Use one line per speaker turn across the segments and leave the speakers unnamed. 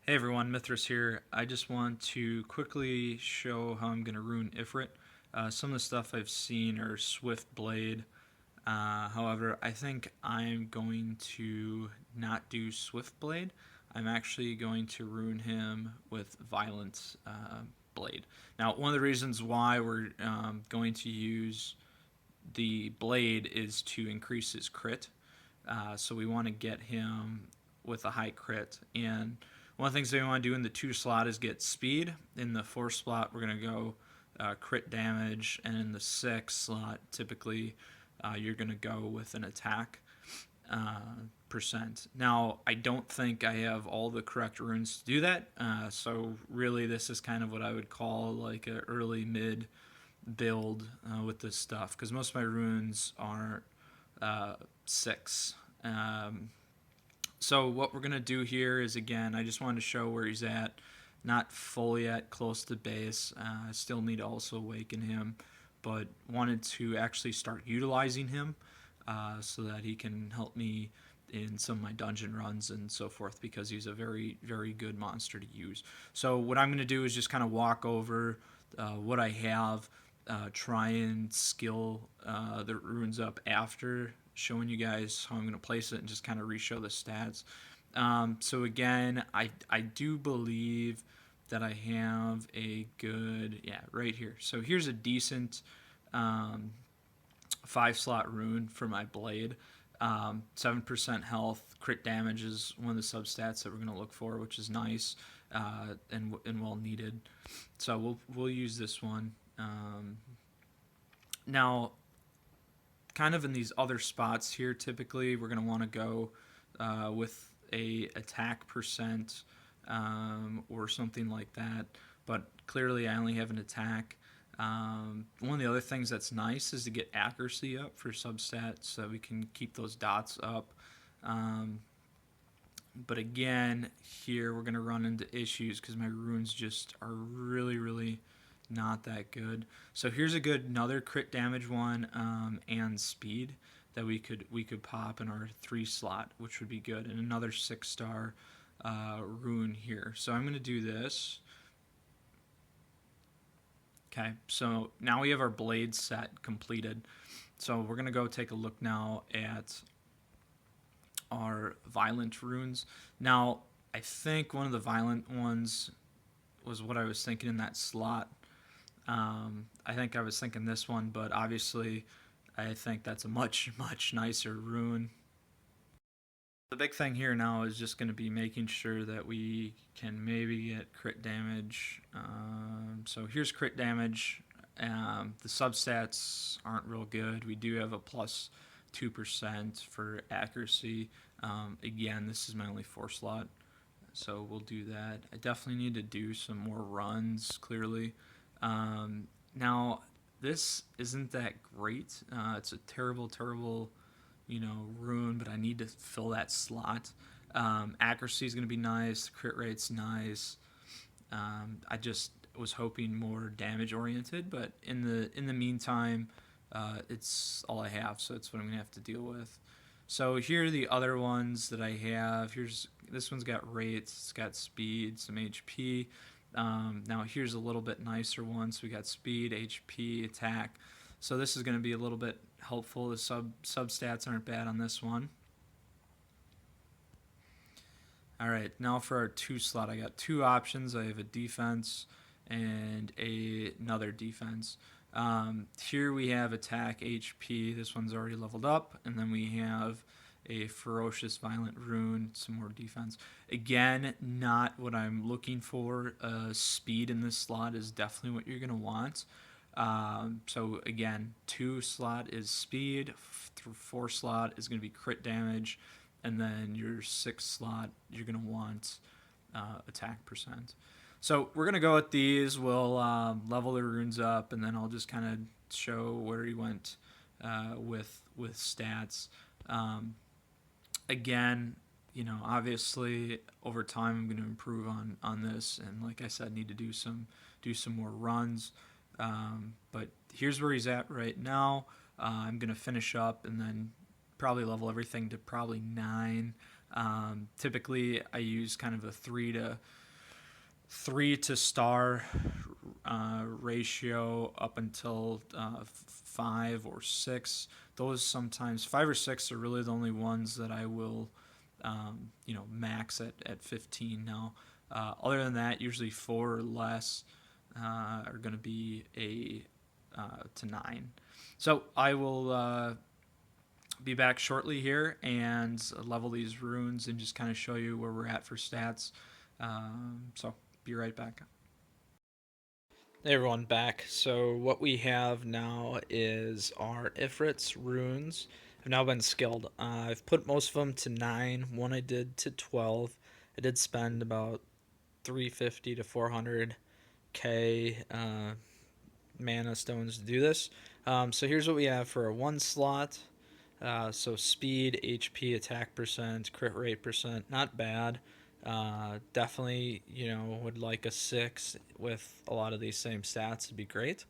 Hey everyone, Mithras here. I just want to quickly show how I'm going to rune Ifrit. Some of the stuff I've seen are Swift Blade. However, I think I'm going to not do Swift Blade. I'm actually going to rune him with Violent Blade. Now, one of the reasons why we're going to use the Blade is to increase his crit. So we want to get him with a high crit. And one of the things that we want to do in the 2 slot is get speed. In the 4 slot, we're going to go crit damage. And in the 6 slot, typically, you're going to go with an attack percent. Now, I don't think I have all the correct runes to do that. So really, this is kind of what I would call like an early mid build with this stuff. Because most of my runes are 6. So what we're going to do here is, again, I just wanted to show where he's at. Not fully at close to base. I still need to also awaken him, but wanted to actually start utilizing him so that he can help me in some of my dungeon runs and so forth, because he's a very, very good monster to use. So what I'm going to do is just kind of walk over what I have, try and skill the runes up after showing you guys how I'm going to place it, and just kind of re-show the stats. So again, I do believe that I have a good, yeah, right here. So here's a decent 5-slot rune for my blade. 7% health, crit damage is one of the substats that we're going to look for, which is nice and well needed. So we'll use this one. Now, kind of in these other spots here, typically we're going to want to go with a attack percent or something like that. But clearly, I only have an attack. One of the other things that's nice is to get accuracy up for substats, so that we can keep those dots up. But again, here we're going to run into issues because my runes just are really, really not that good. So here's a good another crit damage one and speed that we could pop in our 3 slot, which would be good, and another 6-star rune here. So I'm going to do this. Okay, so now we have our blade set completed. So we're going to go take a look now at our violent runes. Now, I think one of the violent ones was what I was thinking in that slot. I think I was thinking this one, but obviously I think that's a much, much nicer rune. The big thing here now is just going to be making sure that we can maybe get crit damage. So here's crit damage. The substats aren't real good. We do have a plus 2% for accuracy. Again, this is my only 4 slot, so we'll do that. I definitely need to do some more runs, clearly. Now, this isn't that great. It's a terrible, terrible, rune, but I need to fill that slot. Accuracy is going to be nice. Crit rate's nice. I just was hoping more damage oriented, but in the meantime, it's all I have, so it's what I'm gonna have to deal with. So here are the other ones that I have. Here's this one's got rates, it's got speed, some HP. Now here's a little bit nicer one. So we got speed, HP, attack. So this is going to be a little bit helpful. The substats aren't bad on this one. All right, now for our 2 slot, I got 2 options. I have a defense and another defense. Here we have attack, HP. This one's already leveled up, and then we have a ferocious violent rune, some more defense. Again, not what I'm looking for. Speed in this slot is definitely what you're going to want. So again, 2 slot is speed, 4 slot is going to be crit damage, and then your 6 slot you're going to want attack percent. So we're going to go with these. We'll level the runes up, and then I'll just kind of show where he went with stats. Again, obviously over time I'm going to improve on this, and like I said, need to do some more runs. But here's where he's at right now. I'm going to finish up and then probably level everything to probably 9. Typically, I use kind of a three to star ratio up until 5 or 6. Those sometimes 5 or 6 are really the only ones that I will, max at 15 now. Other than that, usually 4 or less are going to be a to 9. So I will be back shortly here and level these runes and just kind of show you where we're at for stats. So be right back. Hey everyone, back. So what we have now is our Ifrit's runes have now been skilled. I've put most of them to 9. One I did to 12. I did spend about 350 to 400k mana stones to do this. So here's what we have for a 1 slot. So speed, HP, attack percent, crit rate percent, not bad. Definitely, would like a 6 with a lot of these same stats. It'd be great.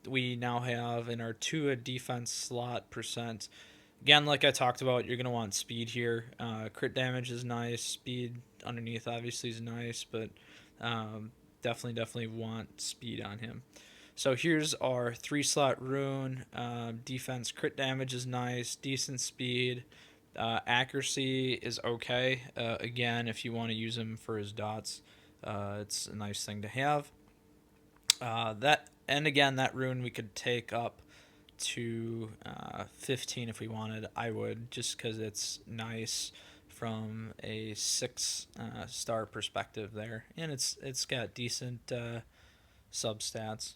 We now have in our 2 a defense slot percent. Again, like I talked about, you're going to want speed here. Crit damage is nice. Speed underneath obviously is nice, but definitely want speed on him. So here's our 3 slot rune. Defense crit damage is nice. Decent speed. Accuracy is okay. Again, if you want to use him for his dots, it's a nice thing to have. That rune we could take up to 15 if we wanted. I would, just because it's nice from a 6 star perspective there, and it's got decent substats.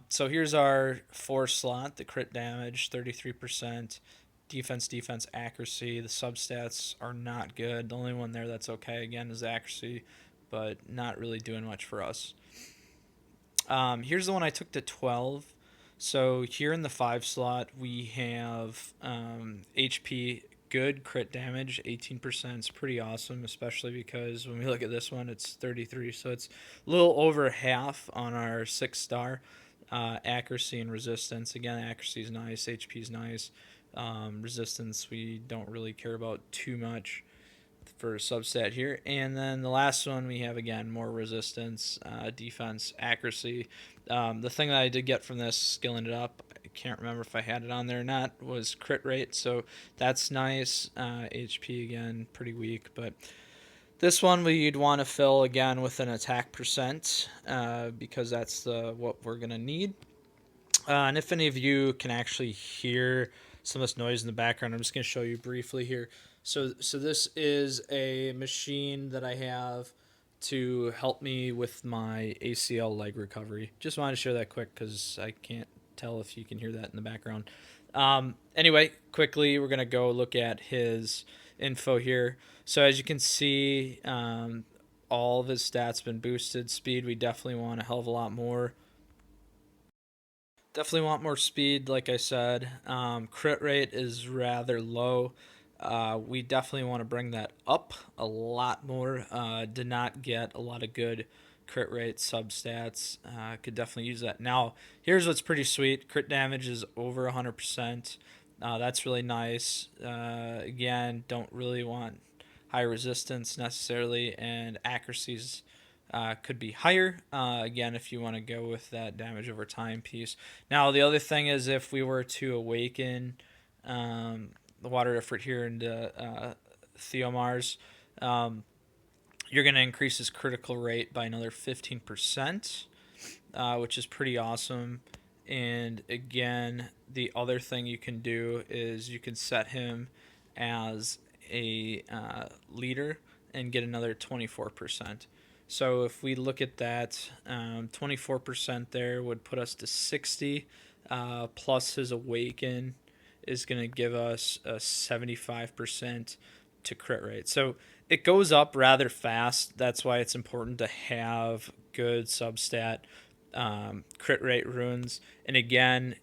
So here's our 4 slot, the crit damage 33%, defense accuracy. The substats are not good. The only one there that's okay again is accuracy, but not really doing much for us. Here's the one I took to 12. So here in the 5 slot we have HP, good crit damage, 18%. It's pretty awesome, especially because when we look at this one, it's 33, so it's a little over half on our 6 star. Accuracy and resistance, again, accuracy is nice, HP is nice. Resistance we don't really care about too much for a substat here. And then the last one we have, again, more resistance, defense, accuracy. The thing that I did get from this, skilling it up, I can't remember if I had it on there or not, was crit rate, so that's nice. HP, again, pretty weak, but this one we'd want to fill, again, with an attack percent, because that's what we're going to need. And if any of you can actually hear some of this noise in the background, I'm just going to show you briefly here. So this is a machine that I have to help me with my ACL leg recovery. Just wanted to share that quick because I can't tell if you can hear that in the background. Anyway, quickly, we're going to go look at his info here. So as you can see, all of his stats been boosted. Speed, we definitely want a hell of a lot more. Definitely want more speed, like I said. Crit rate is rather low. We definitely want to bring that up a lot more. Did not get a lot of good crit rate substats. Could definitely use that. Now, here's what's pretty sweet. Crit damage is over 100%. That's really nice. Again, don't really want high resistance necessarily, and accuracies could be higher, again, if you want to go with that damage over time piece. Now, the other thing is if we were to awaken the Water Ifrit here into Theomars, you're going to increase his critical rate by another 15%, which is pretty awesome. And again, the other thing you can do is you can set him as a leader and get another 24%. So if we look at that, 24% there would put us to 60, plus his awaken is going to give us a 75% to crit rate. So it goes up rather fast. That's why it's important to have good substat crit rate runes. And again,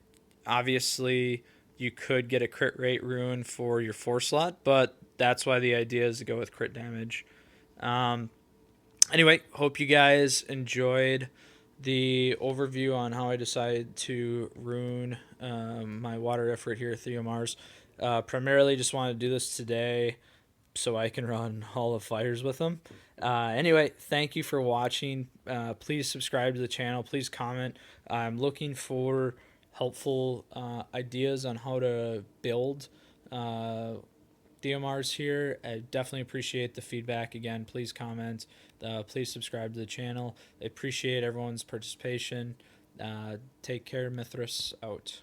obviously you could get a crit rate rune for your 4 slot, but that's why the idea is to go with crit damage. Anyway, hope you guys enjoyed the overview on how I decided to rune my Water Ifrit here, Theomars. Primarily just wanted to do this today so I can run Hall of Fires with them. Anyway, thank you for watching. Please subscribe to the channel. Please comment. I'm looking for helpful ideas on how to build Theomars here. I definitely appreciate the feedback. Again, please comment. Please subscribe to the channel. I appreciate everyone's participation. Take care. Mithras out.